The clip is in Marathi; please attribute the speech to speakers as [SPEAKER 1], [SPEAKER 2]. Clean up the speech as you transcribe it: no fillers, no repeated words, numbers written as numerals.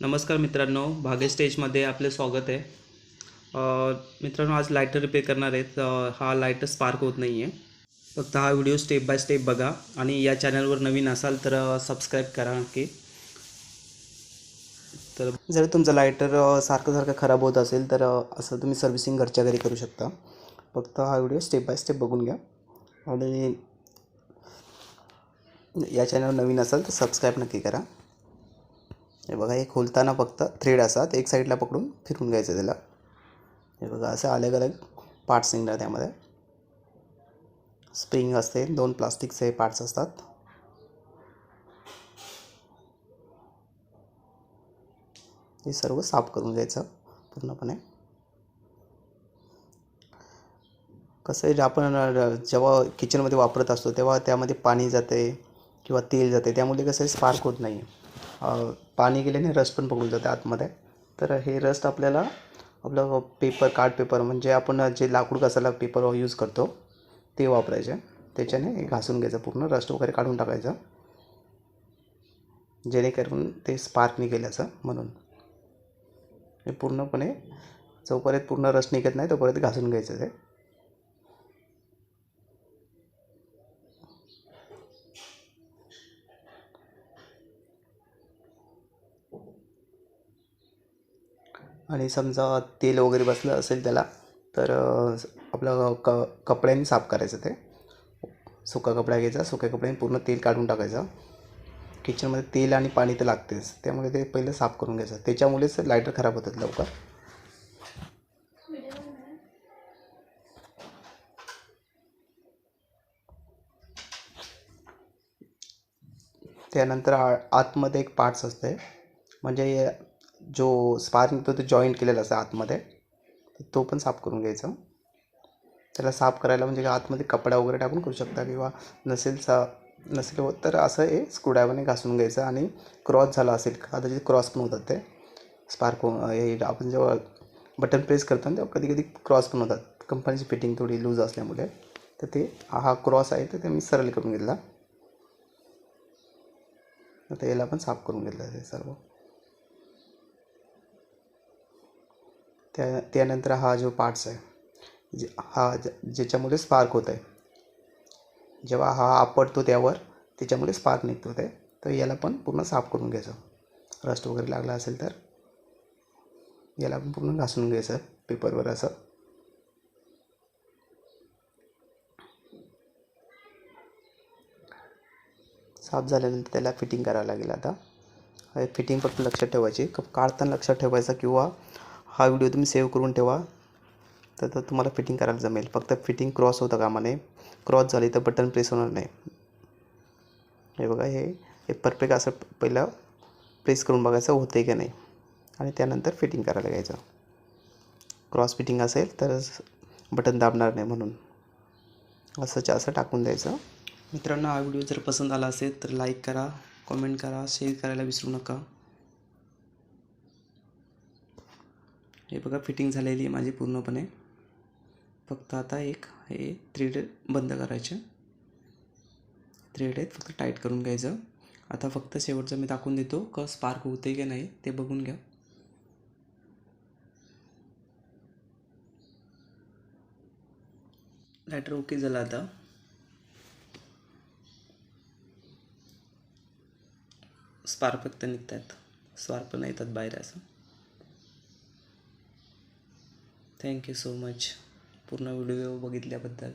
[SPEAKER 1] नमस्कार मित्रांनो, भाग्य स्टेजमध्ये आपले स्वागत आहे. मित्रांनो, आज लायटर रिपेअर करणार आहेत. हा लायटर स्पार्क होत नाही आहे. फक्त हा व्हिडिओ स्टेप बाय स्टेप बघा आणि या चॅनलवर नवीन असाल तर सबस्क्राईब करा नक्की. तर जर तुमचं लायटर सारखं सारखं खराब होत असेल तर असं तुम्ही सर्व्हिसिंग घरच्या घरी करू शकता. फक्त हा व्हिडिओ स्टेप बाय स्टेप बघून घ्या आणि या चॅनलवर नवीन असाल तर सबस्क्राईब नक्की करा. हे बघा, हे खोलताना फक्त थ्रेड असतात, एक साईडला पकडून फिरून घ्यायचं त्याला. हे बघा, असं अलग अलग पार्ट्स निघणार त्यामध्ये. स्प्रिंग असते, 2 प्लास्टिकचे पार्ट्स असतात. हे सर्व साफ करून घ्यायचं पूर्णपणे. कसं आहे, आपण जेव्हा किचनमध्ये वापरत असतो तेव्हा त्यामध्ये पाणी जाते किंवा तेल जाते, त्यामुळे कसं आहे स्पार्क होत नाही. पाणी गेल्याने रस्ट पण पकडून जाते आतमध्ये. तर हे रस्ट आपल्याला आपलं पेपर, कार्ड पेपर म्हणजे आपण जे लाकूड घासायला पेपर यूज करतो ते वापरायचे. त्याच्याने घासून घ्यायचं, पूर्ण रस्ट वगैरे काढून टाकायचं, जेणेकरून ते स्पार्क निघेल असं म्हणून. हे पूर्णपणे जोपर्यंत पूर्ण रस्ट निघत नाही तोपर्यंत घासून घ्यायचं ते. आणि समजा तेल वगैरे बसलं असेल त्याला तर आपलं कपड्याने साफ करायचं ते. सुका कपडा घ्यायचा, सुक्या कपड्याने पूर्ण तेल काढून टाकायचं. किचनमध्ये तेल आणि पाणी तर लागतेच, त्यामुळे ते पहिलं साफ करून घ्यायचं. त्याच्यामुळेच लायटर खराब होतात लवकर. त्यानंतर आतमध्ये एक पार्ट्स असते, म्हणजे जो स्पार्क निघतो तो जॉईंट केलेला असतो आतमध्ये, तो पण साफ करून घ्यायचा. त्याला साफ करायला म्हणजे आतमध्ये कपडा वगैरे टाकून करू शकता, किंवा नसेल होत तर असं हे स्क्रूड्रायव्हरने घासून घ्यायचं. आणि क्रॉस झाला असेल कदाचित, क्रॉस पण होतात ते स्पार्क. हे आपण जेव्हा बटन प्रेस करतो ना तेव्हा कधी कधी क्रॉस पण होतात, कंपनीची फिटिंग थोडी लूज असल्यामुळे. तर ते हा क्रॉस आहे तर ते मी सरळ करून घेतला. आता याला पण साफ करून घेतलं ते सर्व. त्यानंतर हा जो पार्ट्स आहे, ज्याच्यामुळे स्पार्क होत आहे, जेव्हा हा आपटतो त्यावर, त्याच्यामुळे स्पार्क निघतो ते. तर याला पण पूर्ण साफ करून घ्यायचं. रस्ट वगैरे लागला असेल तर याला पण पूर्ण घासून घ्यायचं पेपरवर असं. साफ झाल्यानंतर त्याला फिटिंग करावं लागेल. आता फिटिंग फक्त लक्षात ठेवायची, काढताना लक्षात ठेवायचं, किंवा हा व्हिडिओ तुम्ही सेव्ह करून ठेवा, तर तुम्हाला फिटिंग करायला जमेल. फक्त फिटिंग क्रॉस होतं कामा नये. क्रॉस झाली तर बटन प्रेस होणार नाही. हे बघा, हे परफेक्ट असं पहिलं प्रेस करून बघायचं होते की नाही, आणि त्यानंतर फिटिंग करायला घ्यायचं. क्रॉस फिटिंग असेल तर बटन दाबणार नाही, म्हणून असं टाकून द्यायचं. मित्रांनो, हा व्हिडिओ जर पसंत आला असेल तर लाईक करा, कमेंट करा, शेअर करायला विसरू नका. हे बघा, फिटिंग झालेली आहे माझी पूर्णपणे. फक्त आता हे थ्रेड बंद करायचे. थ्रेड आहेत, फक्त टाईट करून घ्यायचं. आता फक्त शेवटचं मी दाखवून देतो का स्पार्क होते की नाही ते बघून घ्या. लायटर ओके झालं. आता स्पार्क फक्त निघत आहेत, स्पार्क पण येतात बाहेर असं. थँक्यू सो मच पूर्ण व्हिडिओ बघितल्याबद्दल.